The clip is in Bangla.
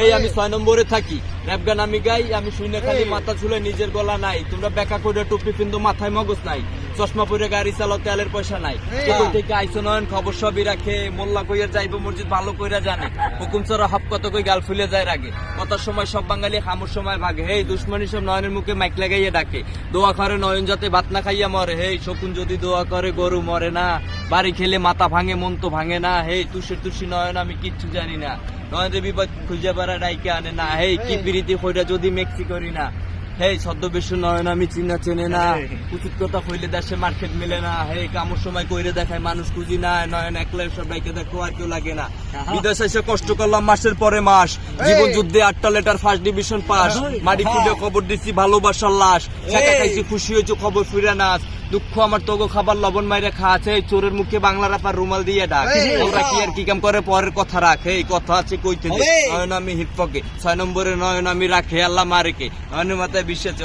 এই আমি 6 নম্বরে থাকি, র‍্যাপ গান আমি গাই, আমি শুনে খালি মাথা ছুলে নিজের গলা নাই। তোমরা বেকা করে টুপি কিন্তু মাথায় মগজ নাই, চশমা পরে গাড়ি চালাও তেলের পয়সা নাই। থেকে আইসো নয়ন খবর সবই রাখে, মোল্লা কইয়া যাইব মসজিদ ভালো কইরা জানে। হুকুম ছাড়া হপ কত কই গাল ফুলে যায় রাগে, কথার সময় সব বাঙালি খামুর সময় ভাগে। হেই দুশ্মনী সব নয়নের মুখে মাইক লাগাইয়া ডাকে, দোয়া করে নয়ন যাতে ভাত না খাইয়া মরে। হেই শকুন যদি দোয়া করে গরু মরে না, বাড়ি খেলে মাথা ভাঙে মন তো ভাঙে না। হেই তুষি নয়ন আমি কিচ্ছু জানি না, নয়নের বিপদ খুঁজে বেড়া ডাইকে আনে না। হেই কি প্রীতি কইরা যদি মেক্সি করি না, হেই ছদ্মবেশ নয়ন আমি চিনা চেনে না, উচিত কথা কইলে দেশে মার্কেট মিলে না। হেই কামড় সময় কইরে দেখায় মানুষ খুঁজি না, নয়ন একলা সব ডাইকে দেখো আর কেউ লাগে না। বিদেশে এসে কষ্ট করলাম মাসের পরে মাস, জীবন যুদ্ধে 8টা লেটার ফার্স্ট ডিভিশন পাস। মাটি খুঁজে খবর দিচ্ছি ভালোবাসার লাশ, টাকা খাইছি খুশি হয়েছে খবর ফিরে নাচ। দুঃখ আমার তোগো খাবার লবণ মাইরে খাচ্ছে, চোরের মুখে বাংলা রাপার রুমাল দিয়ে ডাক। ওরা কি আর কি কাম করে পরের কথা রাখে, এই কথা আছে কইতে দে। নয়ন আমি হিপ পকে 6 নম্বরে নয়ন আমি রাখে, আল্লাহ মারেকে নয়নের মাথায় বিশ্বাস।